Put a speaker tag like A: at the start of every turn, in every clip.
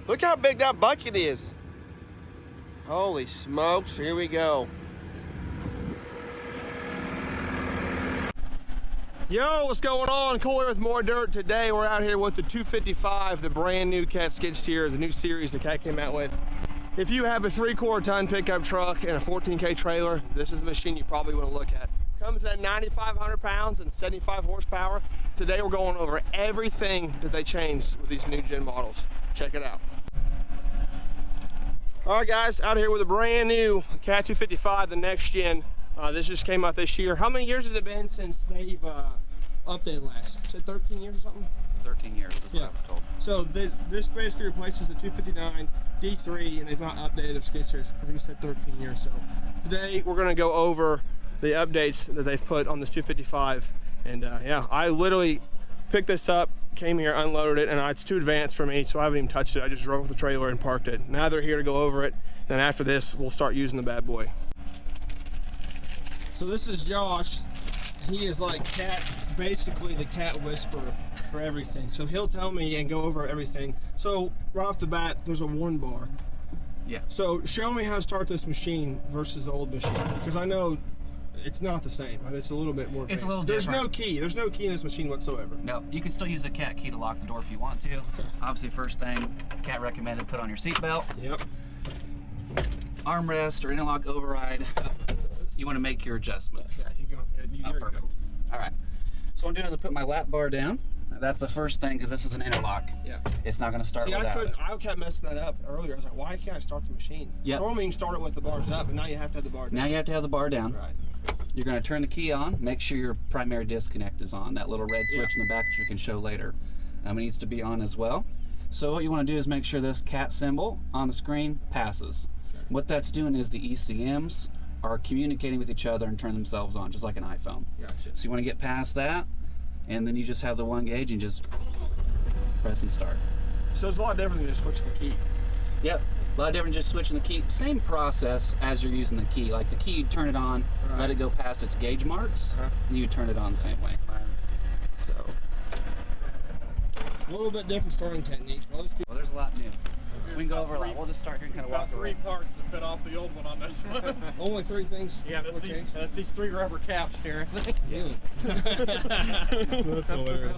A: Look how big that bucket is. Holy smokes, here we go. Yo, what's going on? Cole here with More Dirt. Today we're out here with the 255, the brand new Cat skid steer, the new series the Cat came out with. If you have a 3/4 ton pickup truck and a 14K trailer, this is the machine you probably want to look at. Comes at 9,500 pounds and 75 horsepower. Today we're going over everything that they changed with these new gen models. Check it out. All right guys, out here with a brand new Cat 255, the next gen. This just came out this year. How many years has it been since they've updated last? Is it 13 years or something?
B: 13 years is what I was told.
A: So this basically replaces the 259 D3, and they've not updated their skid steers for, I think you said 13 years. So today we're gonna go over the updates that they've put on this 255. And yeah, I literally picked this up, came here, unloaded it, and it's too advanced for me, so I haven't even touched it. I just drove with the trailer and parked it. Now they're here to go over it. Then after this, we'll start using the bad boy. So this is Josh. He is like basically the cat whisperer for everything. So he'll tell me and go over everything. So right off the bat, there's a warn bar.
B: Yeah.
A: So show me how to start this machine versus the old machine, because I know it's not the same. It's a little bit more advanced.
B: It's a little
A: different.
B: different.
A: There's no key in this machine whatsoever.
B: No, you can still use a Cat key to lock the door if you want to.
A: Okay.
B: Obviously, first thing, Cat recommended put on your seatbelt.
A: Yep.
B: Armrest or interlock override. You want to make your adjustments.
A: Yeah, you go. Yeah, you
B: Perfect.
A: go.
B: All right. So what I'm doing is I put my lap bar down. That's the first thing, because this is an interlock.
A: Yeah.
B: It's not going to start
A: See,
B: without it.
A: I kept messing that up earlier. I was like, why can't I start the machine?
B: Yep.
A: Normally you can start it with the bars up, but now you have to have the bar down.
B: Now you have to have the bar down.
A: Right.
B: You're going to turn the key on. Make sure your primary disconnect is on. That little red switch in the back that you can show later. It needs to be on as well. So what you want to do is make sure this Cat symbol on the screen passes. Okay. What that's doing is the ECMs are communicating with each other and turn themselves on, just like an iPhone.
A: Gotcha.
B: So you want to get past that, and then you just have the one gauge and just press and start.
A: So it's a lot different than just switching the key.
B: Yep, a lot different just switching the key. Same process as you're using the key. Like the key, you turn it on, let it go past its gauge marks, and you turn it on the same way.
A: So, a little bit different starting technique.
B: Well, there's a lot new. We can go over a lot. We'll just start here and kind of walk
C: three
B: around.
C: parts that fit off the old one on this one.
A: Only 3 things.
C: Yeah, that's these 3 rubber caps here.
A: Really? That's hilarious.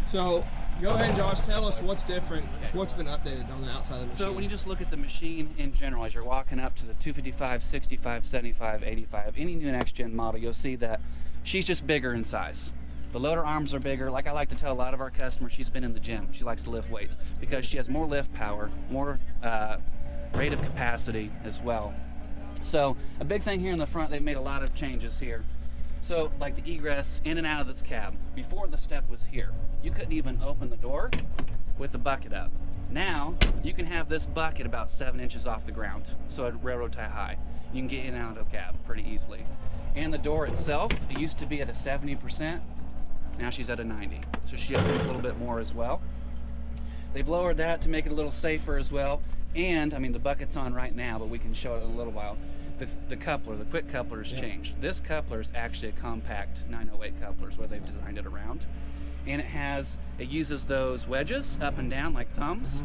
A: So, go ahead and Josh, tell us what's different, what's been updated on the outside of the machine.
B: So when you just look at the machine in general, as you're walking up to the 255, 65, 75, 85, any new next-gen model, you'll see that she's just bigger in size. The loader arms are bigger. Like I like to tell a lot of our customers, she's been in the gym. She likes to lift weights because she has more lift power, more rate of capacity as well. So a big thing here in the front, they've made a lot of changes here. So like the egress in and out of this cab. Before the step was here, you couldn't even open the door with the bucket up. Now you can have this bucket about 7 inches off the ground, so at railroad tie high. You can get in and out of the cab pretty easily. And the door itself, it used to be at a 70%. Now she's at a 90, so she opens a little bit more as well. They've lowered that to make it a little safer as well. And I mean, the bucket's on right now, but we can show it in a little while. The coupler, the quick coupler has changed. This coupler is actually a compact 908 couplers where they've designed it around. And it uses those wedges up and down like thumbs.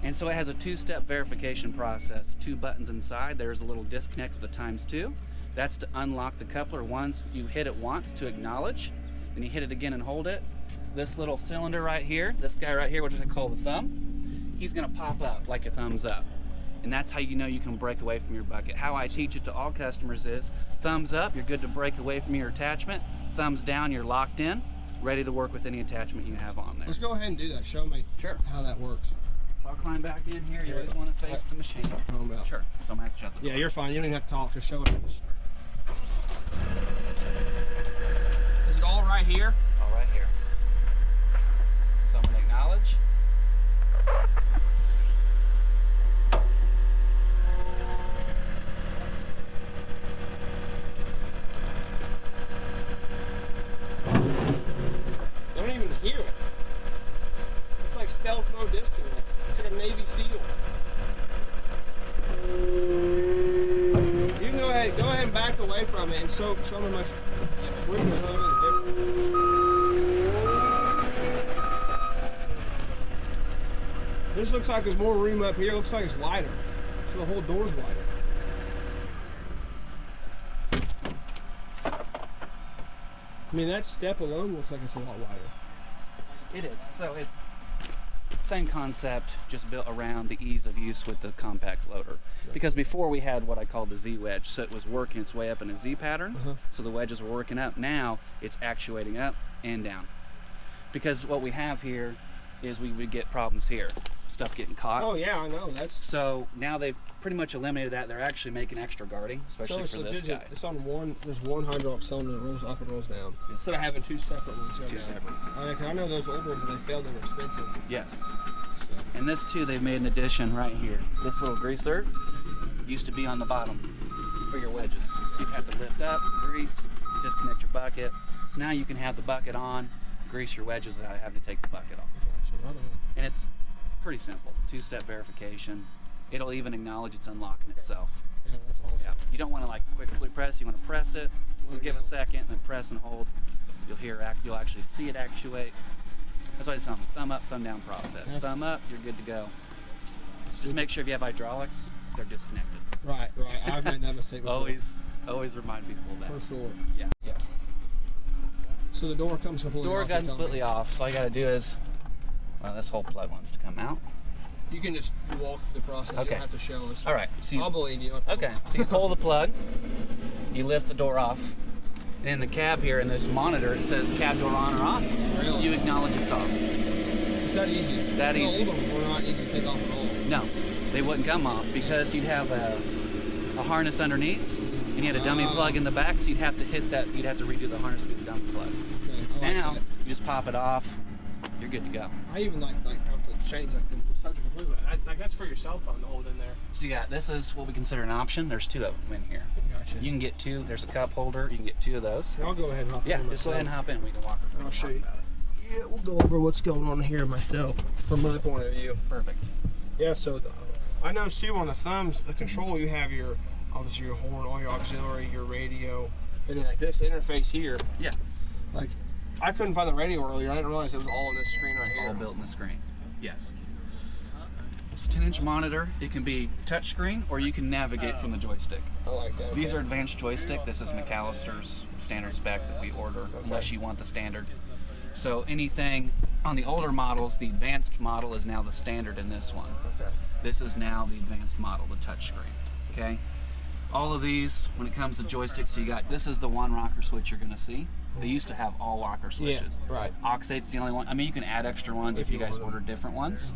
B: And so it has a 2-step verification process. 2 buttons inside. There's a little disconnect with the ×2. That's to unlock the coupler once. You hit it once to acknowledge. Then you hit it again and hold it. This little cylinder right here, this guy right here, which I call the thumb, he's gonna pop up like a thumbs up. And that's how you know you can break away from your bucket. How I teach it to all customers is, thumbs up, you're good to break away from your attachment. Thumbs down, you're locked in, ready to work with any attachment you have on there.
A: Let's go ahead and do that. Show me how that works.
B: So I'll climb back in here. You always want to face the machine. Sure, so I'm gonna have to shut the door.
A: Yeah, you're fine. You don't even have to talk. Just show it. Is it all right here?
B: All right here. Someone acknowledge.
A: I don't even hear it. It's like stealth mode disconnect. It's like a Navy SEAL. You can go ahead and back away from it and show me how much room the hub is different. This looks like there's more room up here. It looks like it's wider. So the whole door's wider. I mean, that step alone looks like it's a lot wider.
B: It is. So it's same concept, just built around the ease of use with the compact loader. Because before we had what I called the Z wedge, so it was working its way up in a Z pattern. So the wedges were working up. Now it's actuating up and down. Because what we have here is we would get problems here, stuff getting caught.
A: Oh yeah, I know. That's
B: So now they've pretty much eliminated that. They're actually making extra guarding, especially
A: so
B: for this guy.
A: It's on one. There's one hydraulic cylinder that rolls up and rolls down instead of having two separate ones.
B: Two separate ones.
A: Oh, yeah, 'cause I know those old ones, when they failed, they were expensive.
B: Yes.
A: So,
B: And this too, they've made an addition right here. This little greaser used to be on the bottom for your wedges. So you'd have to lift up, grease, disconnect your bucket. So now you can have the bucket on, grease your wedges without having to take the bucket off.
A: gotcha, right on.
B: And it's pretty simple, two-step verification. It'll even acknowledge it's unlocking itself.
A: Yeah, that's awesome.
B: Yeah. You don't want to like quickly press, you want to press it, give a second, then press and hold. You'll actually see it actuate. That's why it's on thumb up, thumb down process. Thumb up, you're good to go. Just make sure if you have hydraulics, they're disconnected.
A: Right. I've made that mistake before.
B: Always remind people of that.
A: For sure.
B: Yeah.
A: So the door comes completely
B: Door
A: off.
B: gun completely off. So all you got to do is, well, this whole plug wants to come out.
A: You can just walk through the process. You
B: Okay.
A: don't have to show us.
B: All right. So
A: I'll believe you. I promise.
B: okay. So you pull the plug, you lift the door off. And in the cab here, in this monitor, it says cab door on or off.
A: Really?
B: You acknowledge it's off.
A: It's that easy.
B: That easy.
A: The old ones were not easy to take off at all.
B: No, they wouldn't come off because you'd have a harness underneath, and you had a dummy plug in the back, so you'd have to hit that. You'd have to redo the harness with the dummy plug.
A: Okay, I like
B: Now
A: that.
B: you just pop it off. You're good to go.
A: I even like how the chains like the subject completely. Like that's for your cell phone to hold in there.
B: So you got this is what we consider an option. There's two of them in here.
A: Gotcha.
B: You can get two. There's a cup holder. You can get two of those.
A: I'll go ahead and hop in.
B: Yeah, just go ahead and hop in. We can walk around.
A: I'll show you. Yeah, we'll go over what's going on here myself from my point of view.
B: Perfect.
A: Yeah, so I know too on the thumbs, the control you have your obviously your horn, all your auxiliary, your radio, and then like this interface here.
B: Yeah.
A: Like I couldn't find the radio earlier. I didn't realize it was all on this screen right here.
B: All built in the screen. Yes. It's a 10-inch monitor. It can be touchscreen or you can navigate from the joystick.
A: I like that.
B: These are advanced joystick. This is McAllister's standard spec that we order, unless you want the standard. So anything on the older models, the advanced model is now the standard in this one.
A: Okay.
B: This is now the advanced model, the touchscreen. Okay. All of these, when it comes to joysticks, so you got this is the one rocker switch you're going to see. They used to have all rocker switches.
A: Yeah, right.
B: Aux8's the only one. I mean, you can add extra ones if you guys order different ones.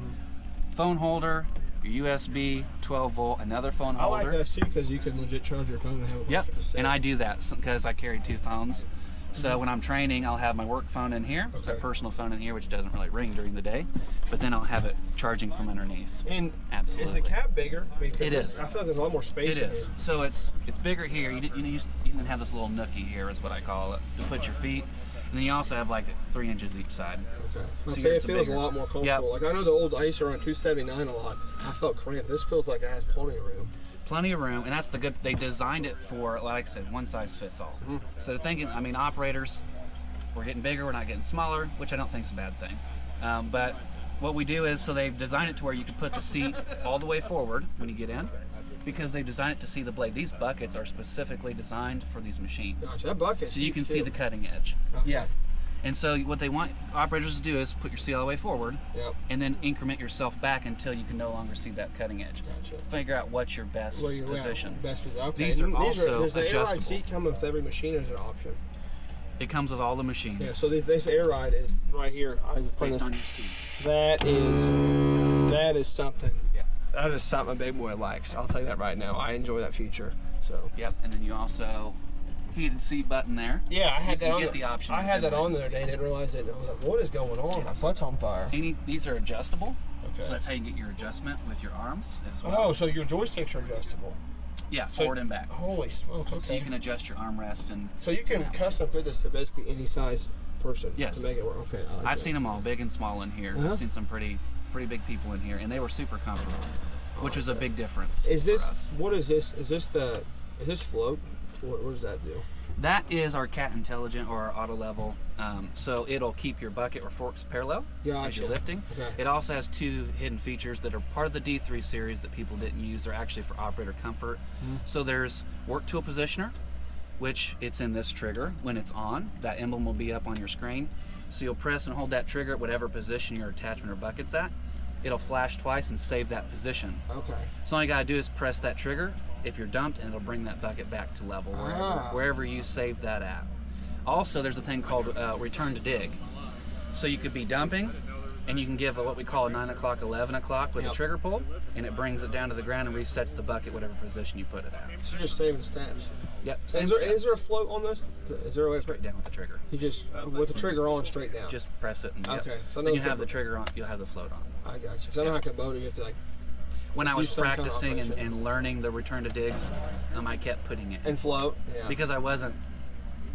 B: Phone holder, your USB, 12 volt, another phone
A: I
B: holder.
A: like this too because you can legit charge your phone and have it.
B: Yep,
A: set.
B: and I do that because I carry two phones. So when I'm training, I'll have my work phone in here, my personal phone in here, which doesn't really ring during the day, but then I'll have it charging from underneath.
A: And
B: Absolutely.
A: is the cab bigger? Because
B: It is.
A: I feel like there's a lot more space.
B: It
A: in
B: is.
A: Here.
B: So it's bigger here. You even have this little nookie here, is what I call it, to put your feet. And then you also have like 3 inches each side.
A: Okay.
B: So
A: I'd say it
B: it's a
A: feels
B: bigger-
A: a lot more comfortable.
B: Yep.
A: Like I know the old I used to run 279 a lot. I felt cramped. This feels like it has plenty of room.
B: Plenty of room, and that's the good. They designed it for, like I said, one size fits all. So they're thinking, I mean, operators, we're getting bigger, we're not getting smaller, which I don't think is a bad thing. But what we do is, so they've designed it to where you can put the seat all the way forward when you get in, because they've designed it to see the blade. These buckets are specifically designed for these machines,
A: Gosh, that bucket.
B: so you can see the cutting edge.
A: Okay.
B: Yeah. And so what they want operators to do is put your seat all the way forward,
A: Yep.
B: and then increment yourself back until you can no longer see that cutting edge.
A: Gotcha.
B: Figure out what's your best
A: Well, you're
B: position.
A: Best, okay.
B: These are
A: And
B: also
A: does the air ride
B: adjustable.
A: seat come with every machine or is it an option?
B: It comes with all the machines.
A: Yeah. So this air ride is right here. I put
B: based on your
A: this.
B: speed.
A: That is something.
B: Yeah.
A: That is something a big boy likes. I'll tell you that right now. I enjoy that feature. So.
B: Yep. And then you also heated seat button there.
A: Yeah, I had
B: You
A: that
B: can
A: on.
B: get the option
A: I had that on the
B: to
A: other day. and didn't realize it. I was like, "What is going on?
B: Yes.
A: My butt's on fire."
B: These are adjustable.
A: Okay.
B: So that's how you get your adjustment with your arms as well.
A: Oh, so your joysticks are adjustable.
B: Yeah,
A: So-
B: forward and back.
A: Holy smokes! Okay.
B: So you can adjust your armrest and.
A: So you can custom fit this to basically any size person.
B: Yes.
A: To make it work. Okay. I like
B: I've
A: that.
B: seen them all, big and small, in here.
A: Uh-huh.
B: I've seen some pretty big people in here, and they were super comfortable, which was a big difference
A: Is
B: for
A: this
B: us.
A: what is this? Is this float? What does that do?
B: That is our Cat Intelligent or our auto level. So it'll keep your bucket or forks parallel as you're lifting.
A: Okay.
B: It also has 2 hidden features that are part of the D3 series that people didn't use. They're actually for operator comfort. So there's work tool positioner, which it's in this trigger. When it's on, that emblem will be up on your screen. So you'll press and hold that trigger at whatever position your attachment or bucket's at. It'll flash twice and save that position.
A: Okay.
B: So all you gotta do is press that trigger if you're dumped, and it'll bring that bucket back to level wherever you saved that at. Also, there's a thing called return to dig. So you could be dumping, and you can give what we call a 9 o'clock, 11 o'clock with a trigger pull, and it brings it down to the ground and resets the bucket whatever position you put it at.
A: So you're just saving steps.
B: Yep.
A: Is there a float on this? Is there a way
B: Straight down with the trigger?
A: You just with the trigger on, straight down.
B: Just press it and
A: okay. So
B: then you have the trigger on. You'll have the float on.
A: I got you. Because I know how Kubota, you have to like.
B: When I was
A: some kind of
B: practicing
A: operation.
B: and learning the return to digs, I kept putting it
A: And float. Yeah.
B: because I wasn't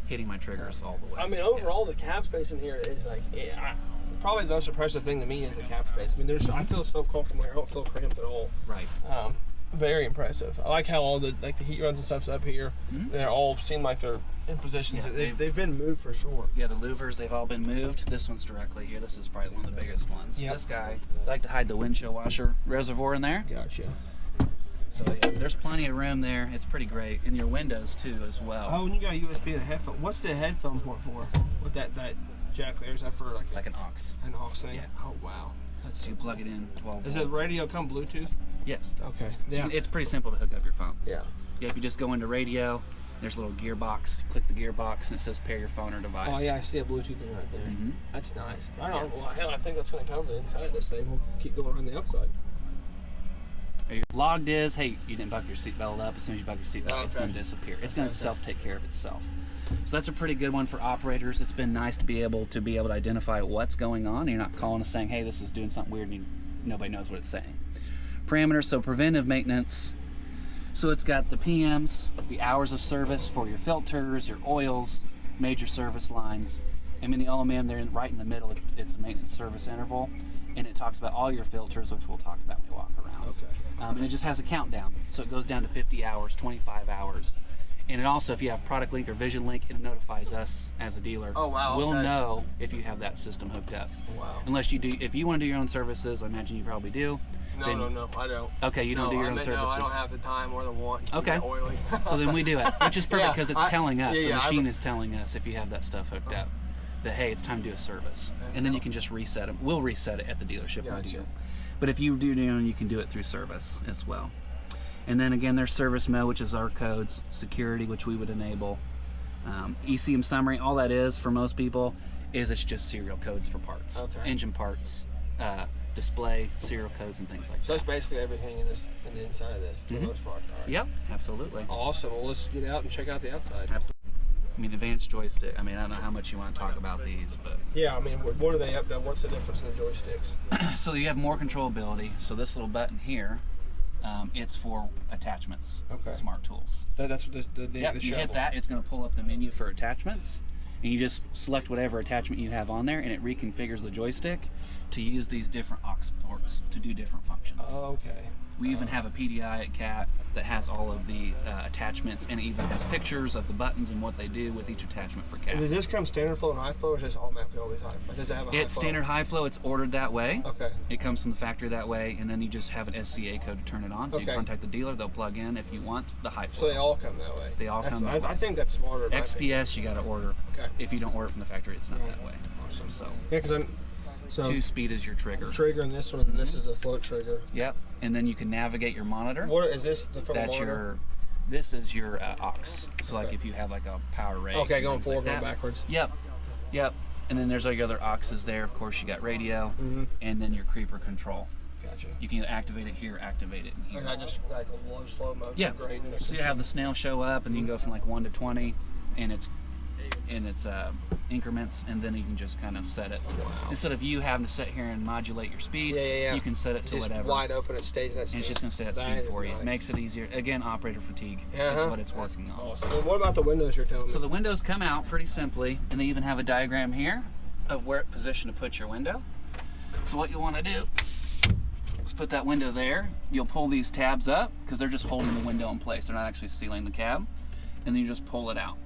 B: hitting my triggers all the way.
A: I mean, overall, the cab space in here is like probably the most impressive thing to me is the cab space. I mean, I feel so comfortable here. I don't feel cramped at all.
B: Right.
A: Very impressive. I like how all the heat runs and stuff's up here. They're all seem like they're in positions.
B: Yeah,
A: they've been moved for sure.
B: Yeah, the louvers, they've all been moved. This one's directly here. This is probably one of the biggest ones.
A: Yep.
B: This guy, I like to hide the windshield washer reservoir in there.
A: Gotcha.
B: So yeah, there's plenty of room there. It's pretty great. And your windows too as well.
A: Oh, and you got a USB and a headphone. What's the headphone port for? With that jack there? Is that for like
B: an aux.
A: an aux thing?
B: Yeah.
A: Oh wow.
B: So you plug it in 12
A: Does
B: volt.
A: the radio come Bluetooth?
B: Yes.
A: Okay.
B: So it's pretty simple to hook up your phone.
A: Yeah.
B: Yeah, if you just go into radio, there's a little gearbox. Click the gearbox and it says pair your phone or device.
A: Oh yeah, I see a Bluetooth thing right there.
B: Mhm.
A: That's nice. I don't. Well, hell, I think that's going to cover the inside of this thing. We'll keep going around the outside.
B: Logged is, hey, you didn't buckle your seatbelt up. As soon as you buckle your seatbelt, it's
A: Okay.
B: going to disappear. It's going to self-take care of itself. So that's a pretty good one for operators. It's been nice to be able to identify what's going on. You're not calling us saying, hey, this is doing something weird, and nobody knows what it's saying. Parameters, so preventive maintenance. So it's got the PMs, the hours of service for your filters, your oils, major service lines. I mean, the OMM, they're right in the middle. It's the maintenance service interval, and it talks about all your filters, which we'll talk about when we walk around.
A: Okay.
B: And it just has a countdown. So it goes down to 50 hours, 25 hours. And it also, if you have Product Link or Vision Link, it notifies us as a dealer.
A: Oh, wow,
B: We'll
A: okay.
B: know if you have that system hooked up.
A: Wow.
B: Unless you do, if you want to do your own services, I imagine you probably do.
A: No, I don't.
B: Okay, you don't do your own services.
A: No, I don't have the time or the want to
B: Okay.
A: keep it oily.
B: So then we do it, which is perfect
A: Yeah,
B: because it's telling us, the
A: yeah,
B: machine is telling us if you have that stuff hooked up, that hey, it's time to do a service. And then you can just reset it. We'll reset it at the dealership when we do
A: Gotcha.
B: it. But if you do your own, you can do it through service as well. And then again, there's service mode, which is our codes, security, which we would enable, ECM summary. All that is for most people is it's just serial codes for parts,
A: Okay.
B: engine parts, display, serial codes, and things like
A: So
B: that.
A: that's basically everything in the inside of this for the most part. All right.
B: Yep, absolutely.
A: Awesome. Well, let's get out and check out the outside.
B: Absolutely. I mean, advanced joystick. I mean, I don't know how much you want to talk about these, but
A: Yeah, I mean, what are they up to? What's the difference in the joysticks?
B: so you have more controllability. So this little button here, it's for attachments,
A: Okay.
B: smart tools.
A: That's the
B: Yep,
A: the
B: you
A: shovel.
B: hit that, it's going to pull up the menu for attachments, and you just select whatever attachment you have on there, and it reconfigures the joystick to use these different aux ports to do different functions.
A: Okay.
B: We even have a PDI at CAT that has all of the attachments, and it even has pictures of the buttons and what they do with each attachment for CAT.
A: Does this come standard flow and high flow, or is this automatically always high? Like, does it have a high
B: It's
A: flow?
B: standard high flow. It's ordered that way.
A: Okay.
B: It comes from the factory that way, and then you just have an SCA code to turn it on. So you
A: Okay.
B: contact the dealer; they'll plug in if you want the high
A: So
B: flow.
A: they all come that way.
B: They all come that way.
A: I think that's smarter. in my opinion.
B: XPS, you got to order.
A: Okay.
B: If you don't order from the factory, it's not that way.
A: Awesome.
B: So
A: Yeah, because I'm. So
B: 2-speed is your trigger.
A: trigger and this one, and this is the float trigger.
B: Yep, and then you can navigate your monitor.
A: What is this? From the
B: That's
A: monitor?
B: this is your aux. So like
A: Okay.
B: if you have like a power rig.
A: Okay,
B: and
A: going
B: things
A: forward,
B: like
A: going
B: that.
A: backwards.
B: Yep. And then there's like other auxes there. Of course, you got radio, and then your creeper control.
A: Gotcha.
B: You can activate it here, activate it in here.
A: And I just like a low slow mode.
B: Yeah.
A: Great.
B: So you have the snail show up, and you can go from like 1 to 20, and it's increments, and then you can just kind of set it. Instead of you having to sit here and modulate your speed,
A: Yeah.
B: you can set it to
A: just
B: whatever.
A: wide open, it stays that speed.
B: And it's just going to stay at
A: That
B: speed
A: is
B: for you.
A: nice.
B: It makes it easier. Again, operator fatigue
A: Uh-huh.
B: is what it's working on.
A: Awesome. And what about the windows you're telling me?
B: So the windows come out pretty simply, and they even have a diagram here of where position to put your window. So what you'll want to do is put that window there. You'll pull these tabs up because they're just holding the window in place. They're not actually sealing the cab. and then you just pull it out.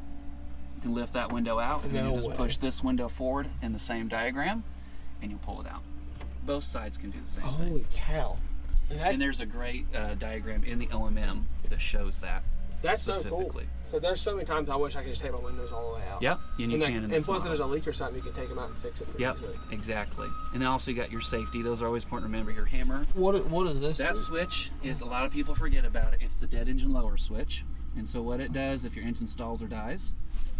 B: You can lift that window out, and then you just push this window forward in the same diagram, and you pull it out. Both sides can do the same thing.
A: Holy cow.
B: And there's a great diagram in the OMM that shows that.
A: That's so cool.
B: specifically.
A: So there's so many times I wish I could just take my windows all the way out.
B: Yep, and you can in this
A: and plus, if
B: model.
A: there's a leak or something, you can take them out and fix it pretty easily.
B: Exactly. And then also you got your safety. Those are always important to remember. Your hammer.
A: What is this?
B: That switch is, a lot of people forget about it. It's the dead engine lower switch. And so what it does, if your engine stalls or dies,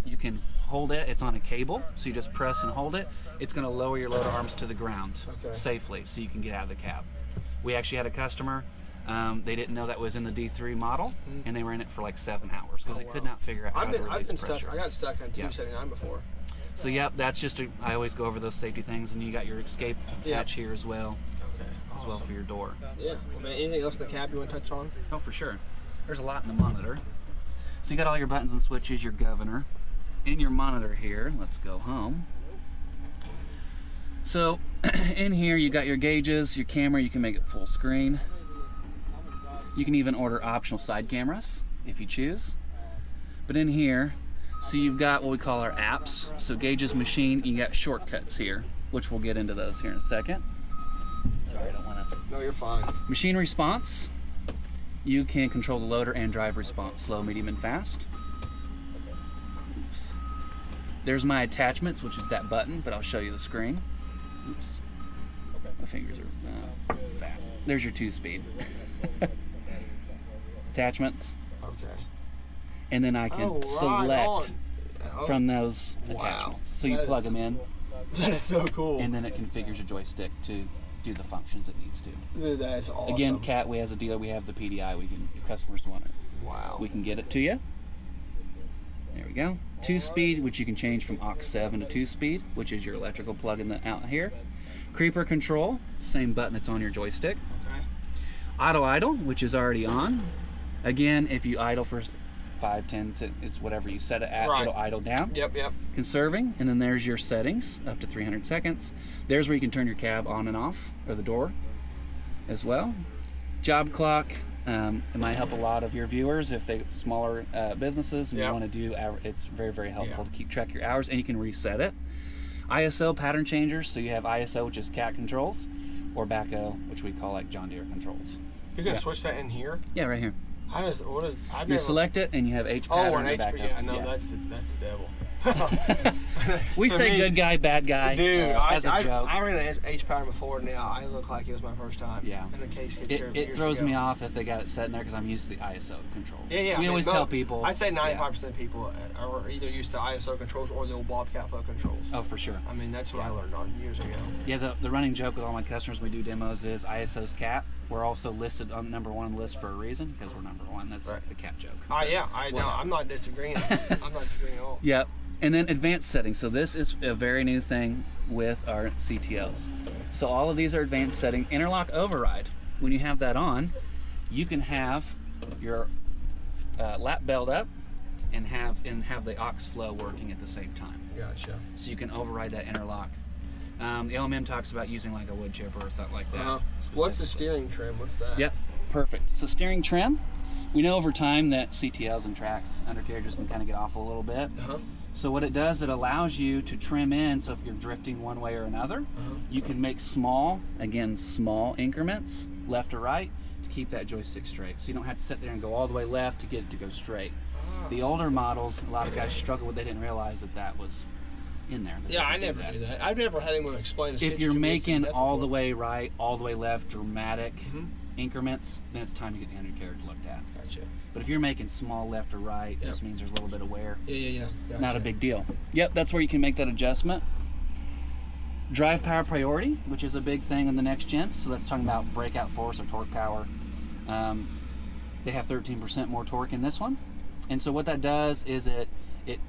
B: you can hold it. It's on a cable, so you just press and hold it. It's going to lower your loader arms to the ground safely, so you can get out of the cab. We actually had a customer. They didn't know that was in the D3 model, and they were in it for like 7 hours because they could not figure out how to release pressure.
A: Stuck. I got stuck on 279 before.
B: So that's just I always go over those safety things, and you got your escape hatch here as well.
A: Okay.
B: As well for your door.
A: Yeah. Well, man, anything else in the cab you want to touch on?
B: Oh, for sure. There's a lot in the monitor. So you got all your buttons and switches, your governor. In your monitor here, let's go home. So in here you got your gauges, your camera, you can make it full screen. You can even order optional side cameras if you choose. But in here, so you've got what we call our apps. So gauges, machine, you got shortcuts here, which we'll get into those here in a second. Sorry, I don't want to.
A: No, you're fine.
B: Machine response. You can control the loader and drive response, slow, medium, and fast. Oops. There's my attachments, which is that button, but I'll show you the screen. Oops. My fingers are fat. There's your 2-speed. Attachments.
A: Okay.
B: And then I can select from those
A: Wow.
B: attachments. So you plug them in,
A: That is so cool.
B: and then it configures your joystick to do the functions it needs to.
A: Dude, that's awesome.
B: Again, Cat, we as a dealer, we have the PDI. We can, if customers want it,
A: Wow.
B: we can get it to you. There we go. 2-speed, which you can change from aux 7 to 2-speed, which is your electrical plug in the out here. Creeper control, same button that's on your joystick.
A: Okay.
B: Auto idle, which is already on. Again, if you idle for 5, 10, it's whatever you set it at, it'll idle down.
A: Yep.
B: Conserving, and then there's your settings up to 300 seconds. There's where you can turn your cab on and off, or the door as well. Job clock, it might help a lot of your viewers if they smaller businesses and you want to do, it's very, very helpful to keep track of your hours, and you can reset it. ISO pattern changers, so you have ISO, which is cat controls, or BACO, which we call like John Deere controls.
A: You can switch that in here.
B: Yeah, right here.
A: You
B: select it and you have H pattern.
A: Oh, an H
B: back
A: pattern.
B: up.
A: Yeah, no, that's the devil.
B: We say good guy, bad guy.
A: Dude,
B: as a joke.
A: I ran an H pattern before. Now I look like it was my first time.
B: Yeah.
A: In a case
B: it throws me off if they got it set in there because I'm used to the ISO controls.
A: Yeah.
B: We always tell people.
A: I'd say 95% of people are either used to ISO controls or the old Bobcat flow controls.
B: Oh, for sure.
A: I mean, that's what I learned on years ago.
B: Yeah, the running joke with all my customers when we do demos is ISO's cat. We're also listed on #1 on the list for a reason because we're #1. That's the cat joke.
A: I know. I'm not disagreeing. I'm not disagreeing at all.
B: Yep. And then advanced settings. So this is a very new thing with our CTOs. So all of these are advanced setting. Interlock override. When you have that on, you can have your lap belt up and have the aux flow working at the same time.
A: Gotcha.
B: So you can override that interlock. The LMM talks about using like a wood chipper or something like that.
A: What's the steering trim? What's that?
B: Yep, perfect. So steering trim, we know over time that CTLs and tracks, undercarriages can kind of get off a little bit. So what it does, it allows you to trim in, so if you're drifting one way or another, you can make small increments, left or right, to keep that joystick straight. So you don't have to sit there and go all the way left to get it to go straight. The older models, a lot of guys struggle with, they didn't realize that was in there.
A: Yeah, I never knew that. I've never had anyone explain this.
B: If you're making all the way right, all the way left, dramatic increments, then it's time to get the undercarriage looked at.
A: Gotcha.
B: But if you're making small left or right, it just means there's a little bit of wear.
A: Yeah. Gotcha.
B: Not a big deal. Yep, that's where you can make that adjustment. Drive power priority, which is a big thing in the next gen. So that's talking about breakout force or torque power. They have 13% more torque in this one. And so what that does is it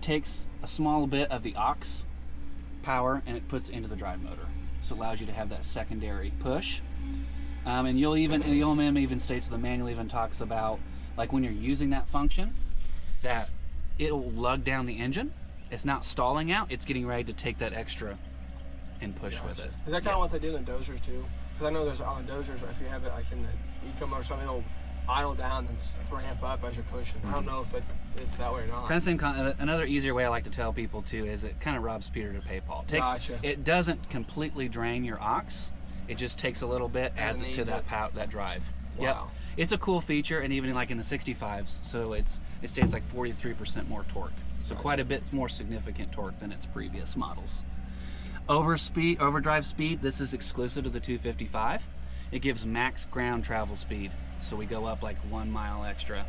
B: takes a small bit of the aux power and it puts it into the drive motor. So it allows you to have that secondary push. And the OMM even states, the manual even talks about, like when you're using that function, that it'll lug down the engine. It's not stalling out, it's getting ready to take that extra and push with it.
A: Is that kind of what they do in the dozers too? Because I know there's on dozers, if you have it like in the Eco or something, idle down and ramp up as you're pushing. I don't know if it's that way or not.
B: Kind of another easier way I like to tell people too is it kind of robs Peter to pay Paul.
A: Gotcha.
B: It doesn't completely drain your aux. It just takes a little bit, adds it to that drive.
A: Wow.
B: Yep. It's a cool feature, and even like in the 65s, so it stays like 43% more torque. So quite a bit more significant torque than its previous models. Overdrive speed, this is exclusive to the 255. It gives max ground travel speed, so we go up like 1 mile extra.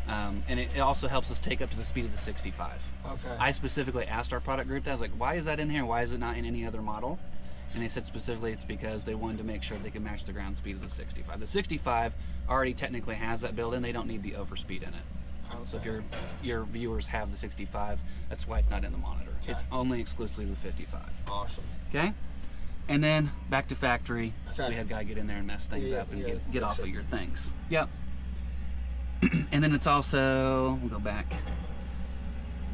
B: And it also helps us take up to the speed of the 65.
A: Okay.
B: I specifically asked our product group that. I was like, why is that in here? Why is it not in any other model? And they said specifically it's because they wanted to make sure they could match the ground speed of the 65. The 65 already technically has that built in. They don't need the overspeed in it.
A: Okay.
B: So if your viewers have the 65, that's why it's not in the monitor.
A: Okay.
B: It's only exclusively the 55.
A: Awesome.
B: Okay? And then back to factory.
A: Okay.
B: We had guy get in there and mess things up and get off of your things. Yep. And then it's also, we'll go back,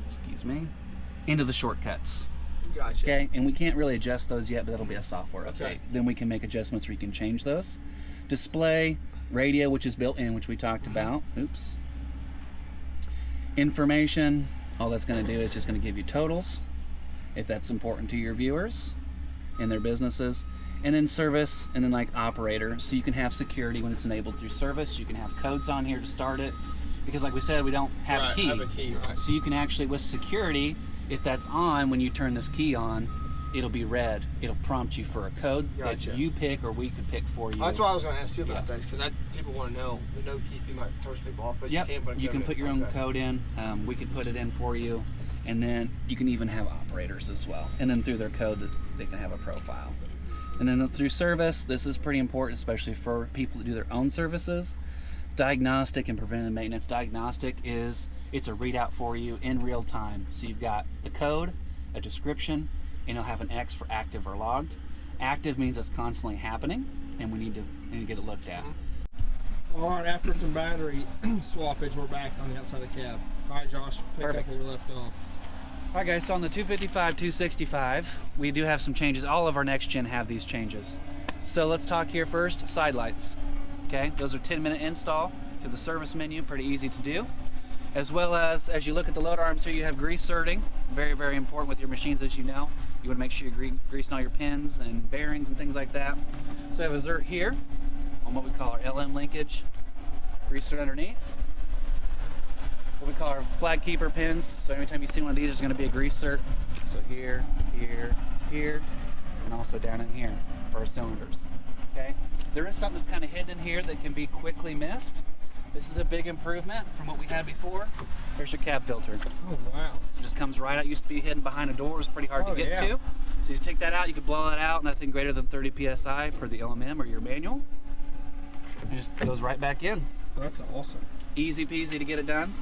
B: excuse me, into the shortcuts.
A: Gotcha.
B: Okay, and we can't really adjust those yet, but that'll be a software update.
A: Okay.
B: Then we can make adjustments where you can change those. Display, radio, which is built in, which we talked about. Oops. Information, all that's going to do is just going to give you totals, if that's important to your viewers and their businesses. And then service, and then like operator, so you can have security when it's enabled through service. You can have codes on here to start it, because like we said, we don't have a key.
A: Have a key, right.
B: So you can actually, with security, if that's on, when you turn this key on, it'll be red. It'll prompt you for a code
A: Gotcha.
B: that you pick or we could pick for you.
A: That's what I was going to ask you about that, because people want to know. The no key thing might throw people off, but
B: Yep.
A: you can put a code
B: You can put
A: in.
B: your own code in. We could put it in for you, and then you can even have operators as well. And then through their code, they can have a profile. And then through service, this is pretty important, especially for people that do their own services. Diagnostic and preventive maintenance. Diagnostic is, it's a readout for you in real time. So you've got the code, a description, and it'll have an X for active or logged. Active means it's constantly happening, and we need to get it looked at.
A: All right, after some battery swappage, we're back on the outside of the cab. All right, Josh, pick
B: Perfect.
A: up where we left off.
B: All right, guys, so on the 255, 265, we do have some changes. All of our next gen have these changes. So let's talk here first, side lights. Okay, those are 10-minute install through the service menu, pretty easy to do. As well as you look at the load arms here, you have grease zerting, very, very important with your machines, as you know. You want to make sure you're greasing all your pins and bearings and things like that. So we have a zert here on what we call our LM linkage, grease zert underneath. What we call our flag keeper pins. So every time you see one of these, there's going to be a grease zert. So here, here, here, and also down in here for our cylinders. Okay. There is something that's kind of hidden in here that can be quickly missed. This is a big improvement from what we had before. There's your cab filter.
A: Oh, wow.
B: So it just comes right out. It used to be hidden behind a door. It was pretty hard to get to. So you just take that out. You can blow it out. Nothing greater than 30 psi per the LMM or your manual. It just goes right back in.
A: That's awesome.
B: Easy peasy to get it done.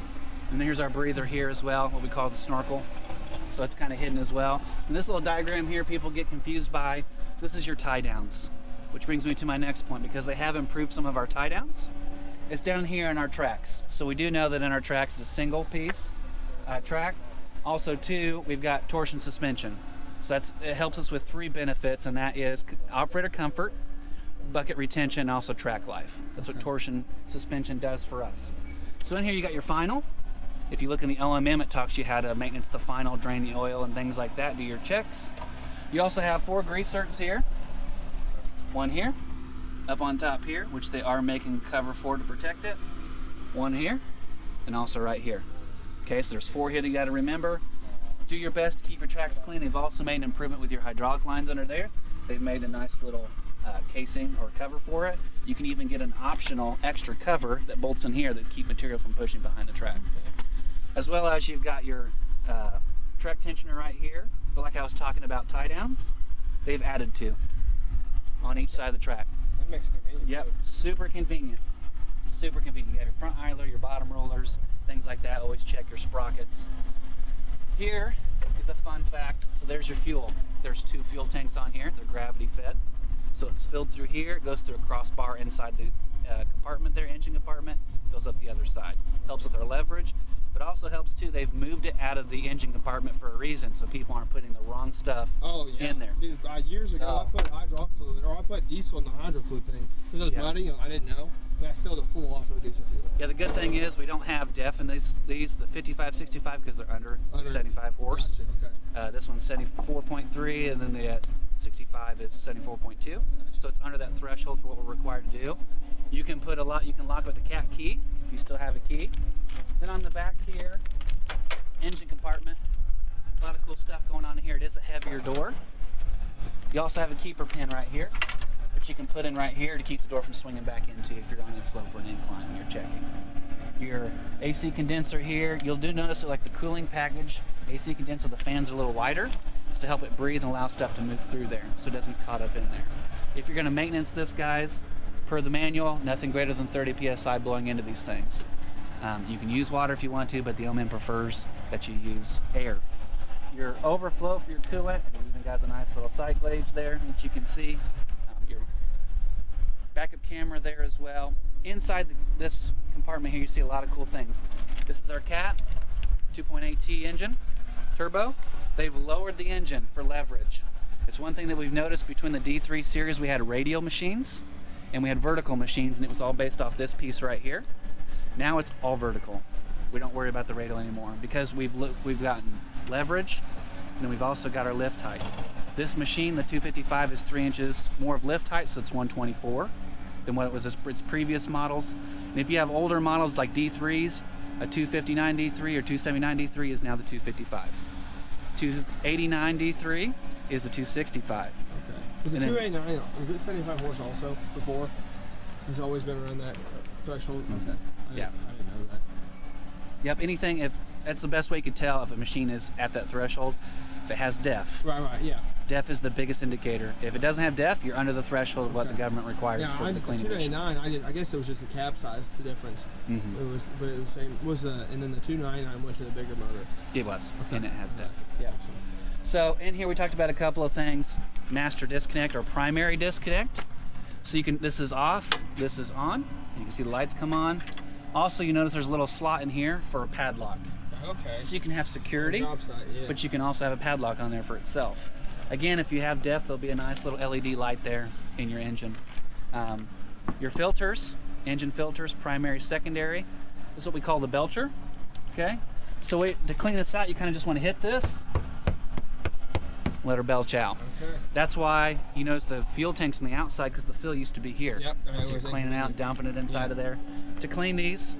B: And then here's our breather here as well, what we call the snorkel. So it's kind of hidden as well. And this little diagram here, people get confused by. So this is your tie downs, which brings me to my next point, because they have improved some of our tie downs. It's down here in our tracks. So we do know that in our tracks, it's a single piece track. Also, too, we've got torsion suspension. So it helps us with 3 benefits, and that is operator comfort, bucket retention, and also track life. That's what torsion suspension does for us. So in here you got your final. If you look in the LMM, it talks you how to maintenance the final, drain the oil, and things like that, do your checks. You also have 4 grease zerts here. One here, up on top here, which they are making cover for to protect it. One here, and also right here. Okay, so there's 4 here that you got to remember. Do your best to keep your tracks clean. They've also made an improvement with your hydraulic lines under there. They've made a nice little casing or cover for it. You can even get an optional extra cover that bolts in here that keep material from pushing behind the track. As well as you've got your track tensioner right here. But like I was talking about tie downs, they've added 2 on each side of the track.
A: That makes it convenient.
B: Yep, super convenient. Super convenient. You have your front idler, your bottom rollers, things like that. Always check your sprockets. Here is a fun fact. So there's your fuel. There's 2 fuel tanks on here. They're gravity fed. So it's filled through here. It goes through a crossbar inside the compartment there, engine compartment. Fills up the other side. Helps with our leverage. But also helps too, they've moved it out of the engine compartment for a reason, so people aren't putting the wrong stuff in there.
A: Dude, years ago, I put hydraulic fluid, or I put diesel in the hydro fluid thing. Because it was muddy, I didn't know. But I filled it full off of diesel fuel.
B: Yeah, the good thing is we don't have DEF in these the 55, 65 because they're under 75 horse.
A: Gotcha, okay.
B: This one's 74.3, and then the 65 is 74.2. So it's under that threshold for what we're required to do. You can put you can lock it with a cat key if you still have a key. Then on the back here, engine compartment. A lot of cool stuff going on here. It is a heavier door. You also have a keeper pin right here, which you can put in right here to keep the door from swinging back into you if you're on a slope or an incline when you're checking. Your AC condenser here, you'll notice that like the cooling package, AC condenser, the fans are a little wider. It's to help it breathe and allow stuff to move through there so it doesn't get caught up in there. If you're going to maintenance this, guys, per the manual, nothing greater than 30 psi blowing into these things. You can use water if you want to, but the OMN prefers that you use air. Your overflow for your coolant, it even has a nice little side gauge there that you can see. Your backup camera there as well. Inside this compartment here, you see a lot of cool things. This is our Cat 2.8T engine, turbo. They've lowered the engine for leverage. It's one thing that we've noticed between the D3 series, we had radial machines and we had vertical machines, and it was all based off this piece right here. Now it's all vertical. We don't worry about the radial anymore because we've gotten leverage, and then we've also got our lift height. This machine, the 255, is 3 inches more of lift height, so it's 124 than what it was its previous models. And if you have older models like D3s, a 259 D3 or 279 D3 is now the 255. 289 D3 is the 265.
A: Okay. Was the 289, was it 75 horse also before? It's always been around that threshold? Okay. I didn't know that.
B: Yep, anything, that's the best way you can tell if a machine is at that threshold. If it has DEF.
A: Right, yeah.
B: DEF is the biggest indicator. If it doesn't have DEF, you're under the threshold of what the government requires for the cleaning emissions.
A: 299, I guess it was just the cab size, the difference. Mm-hmm. But it was the same. And then the 299 went to the bigger motor.
B: It was, and it has DEF. Yeah. So in here we talked about a couple of things: master disconnect or primary disconnect. So you can. This is off. This is on. You can see the lights come on. Also, you notice there's a little slot in here for a padlock.
A: Okay.
B: So you can have security, but you can also have a padlock on there for itself. Again, if you have DEF, there'll be a nice little LED light there in your engine. Your filters, engine filters, primary, secondary. This is what we call the belcher. Okay. So to clean this out, you kind of just want to hit this, let her belch out. Okay. That's why you notice the fuel tank's on the outside because the fill used to be here.
A: Yep.
B: So you're cleaning it out, dumping it inside of there. To clean these,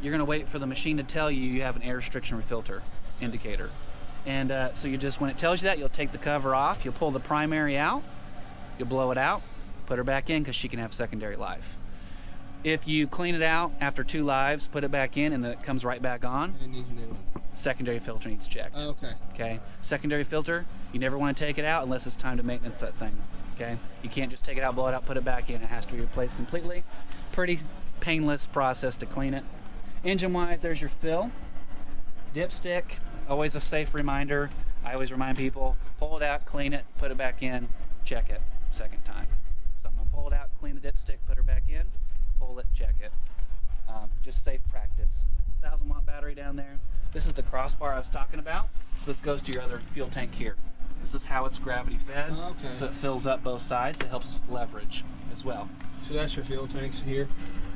B: you're going to wait for the machine to tell you have an air restriction filter indicator. And so you just, when it tells you that, you'll take the cover off, you'll pull the primary out, you'll blow it out, put her back in because she can have secondary life. If you clean it out after 2 lives, put it back in, and then it comes right back on,
A: it needs a new one.
B: Secondary filter needs checked. Okay. Secondary filter, you never want to take it out unless it's time to maintenance that thing. Okay. You can't just take it out, blow it out, put it back in. It has to be replaced completely. Pretty painless process to clean it. Engine-wise, there's your fill. Dipstick, always a safe reminder. I always remind people, pull it out, clean it, put it back in, check it second time. So I'm going to pull it out, clean the dipstick, put her back in, pull it, check it. Just safe practice. 1,000 watt battery down there. This is the crossbar I was talking about. So this goes to your other fuel tank here. This is how it's gravity fed.
A: Okay.
B: So it fills up both sides. It helps us with leverage as well.
A: So that's your fuel tanks here?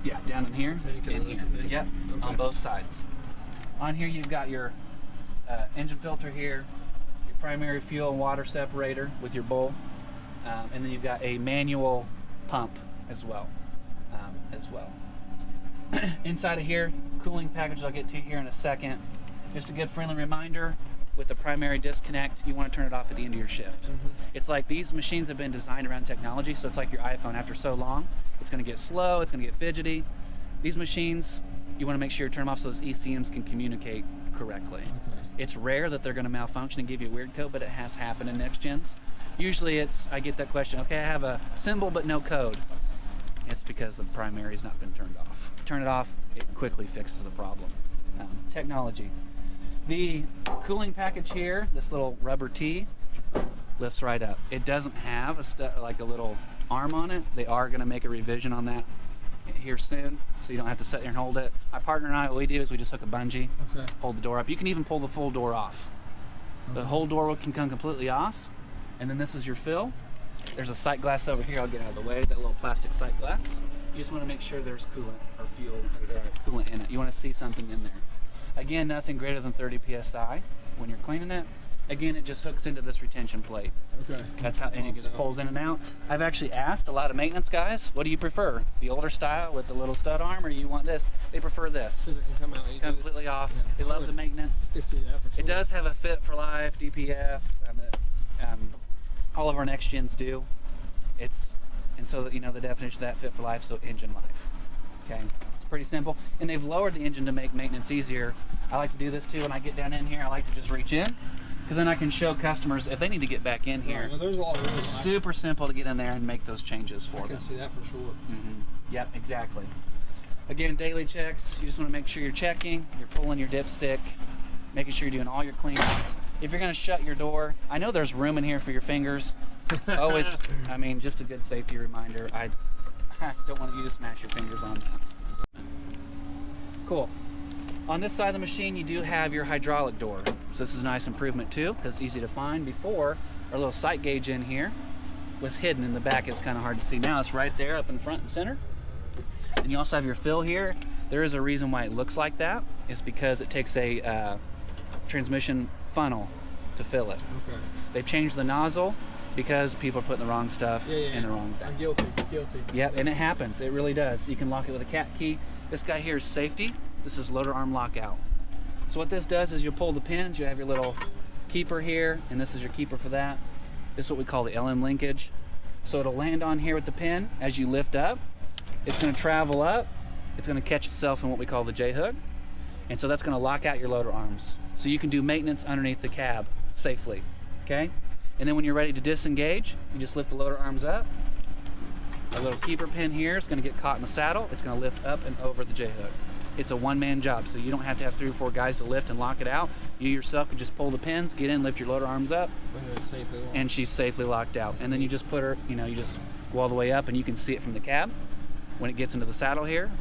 B: Yeah, down in here, in here. Yep, on both sides. On here you've got your engine filter here, your primary fuel and water separator with your bowl, and then you've got a manual pump as well. Inside of here, cooling package I'll get to here in a second. Just a good friendly reminder, with the primary disconnect, you want to turn it off at the end of your shift. Mm-hmm. It's like these machines have been designed around technology, so it's like your iPhone. After so long, it's going to get slow, it's going to get fidgety. These machines, you want to make sure you turn them off so those ECMs can communicate correctly. Okay. It's rare that they're going to malfunction and give you a weird code, but it has happened in next gens. Usually I get that question, okay, I have a symbol but no code. It's because the primary has not been turned off. Turn it off, it quickly fixes the problem. Technology. The cooling package here, this little rubber T, lifts right up. It doesn't have like a little arm on it. They are going to make a revision on that here soon, so you don't have to sit there and hold it. My partner and I, what we do is we just hook a bungee, hold the door up. You can even pull the full door off. The whole door can come completely off, and then this is your fill. There's a sight glass over here. I'll get out of the way, that little plastic sight glass. You just want to make sure there's coolant or fuel or coolant in it. You want to see something in there. Again, nothing greater than 30 psi when you're cleaning it. Again, it just hooks into this retention plate.
A: Okay.
B: That's how, and it just pulls in and out. I've actually asked a lot of maintenance guys, what do you prefer? The older style with the little stud arm, or you want this? They prefer this.
A: Says it can come out easy.
B: Completely off.
A: Yeah.
B: They love the maintenance.
A: I can see that for sure.
B: It does have a fit for life, DPF. All of our next gens do. And so that, you know, the definition of that fit for life, so engine life. Okay, it's pretty simple. And they've lowered the engine to make maintenance easier. I like to do this too when I get down in here. I like to just reach in, because then I can show customers if they need to get back in here.
A: Well, there's a lot of really
B: Super simple to get in there and make those changes for
A: I
B: them.
A: can see that for sure.
B: Yep, exactly. Again, daily checks. You just want to make sure you're checking, you're pulling your dipstick, making sure you're doing all your cleanouts. If you're going to shut your door, I know there's room in here for your fingers. Always, I mean, just a good safety reminder. I don't want you to smash your fingers on that. Cool. On this side of the machine, you do have your hydraulic door. So this is a nice improvement too, because it's easy to find. Before, our little sight gauge in here was hidden in the back. It's kind of hard to see. Now it's right there up in front and center. And you also have your fill here. There is a reason why it looks like that. It's because it takes a transmission funnel to fill it.
A: Okay.
B: They've changed the nozzle because people are putting the wrong stuff in the wrong
A: I'm guilty.
B: Yep, and it happens. It really does. You can lock it with a cat key. This guy here is safety. This is loader arm lockout. So what this does is you pull the pins. You have your little keeper here, and this is your keeper for that. This is what we call the LM linkage. So it'll land on here with the pin. As you lift up, it's going to travel up. It's going to catch itself in what we call the J-hook. And so that's going to lock out your loader arms. So you can do maintenance underneath the cab safely, okay? And then when you're ready to disengage, you just lift the loader arms up. A little keeper pin here is going to get caught in the saddle. It's going to lift up and over the J-hook. It's a one-man job, so you don't have to have 3 or 4 guys to lift and lock it out. You yourself can just pull the pins, get in, lift your loader arms up, and she's safely locked out. And then you just put her, you know, you just go all the way up, and you can see it from the cab. When it gets into the saddle here,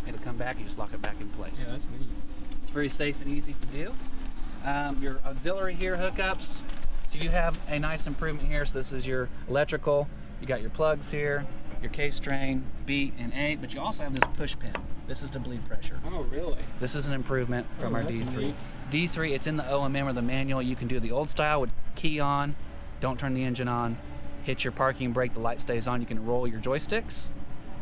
B: it'll come back, you just lock it back in place.
A: Yeah, that's neat.
B: It's very safe and easy to do. Your auxiliary here hookups. So you have a nice improvement here. So this is your electrical. You got your plugs here, your case drain, B and A, but you also have this push pin. This is to bleed pressure.
A: Oh, really?
B: This is an improvement from our
A: that's
B: D3.
A: neat.
B: D3, it's in the OMM or the manual. You can do the old style with key on, don't turn the engine on, hit your parking brake, the light stays on. You can roll your joysticks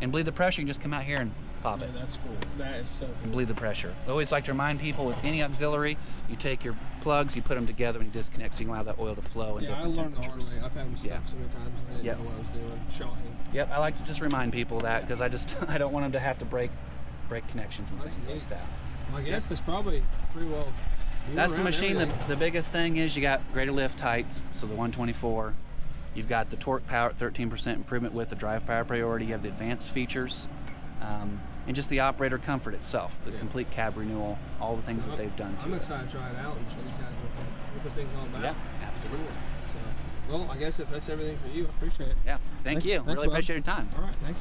B: and bleed the pressure. You can just come out here and pop it.
A: Yeah, that's cool. That is so
B: And
A: cool.
B: bleed the pressure. I always like to remind people with any auxiliary, you take your plugs, you put them together, and you disconnect so you can allow that oil to flow in
A: Yeah, I
B: different
A: learned the hard
B: temperatures.
A: way. I've had them stuck
B: Yeah.
A: so many times and I didn't
B: Yep.
A: know what I was doing. Shocking.
B: Yep, I like to just remind people that because I don't want them to have to break connections and
A: That's
B: things
A: neat.
B: like that.
A: Well, I guess that's probably pretty well.
B: That's the
A: around
B: machine.
A: everything.
B: The biggest thing is you got greater lift height, so the 124. You've got the torque power at 13% improvement with the drive power priority. You have the advanced features, and just the operator comfort itself, the complete cab renewal, all the things that they've done to
A: I'm
B: it.
A: excited to try it out and show you guys what this thing's all about.
B: Yeah, absolutely.
A: So, well, I guess if that's everything for you, I appreciate it.
B: Yeah, thank you.
A: Thanks,
B: Really
A: bud.
B: appreciate your time.
A: All right, thanks.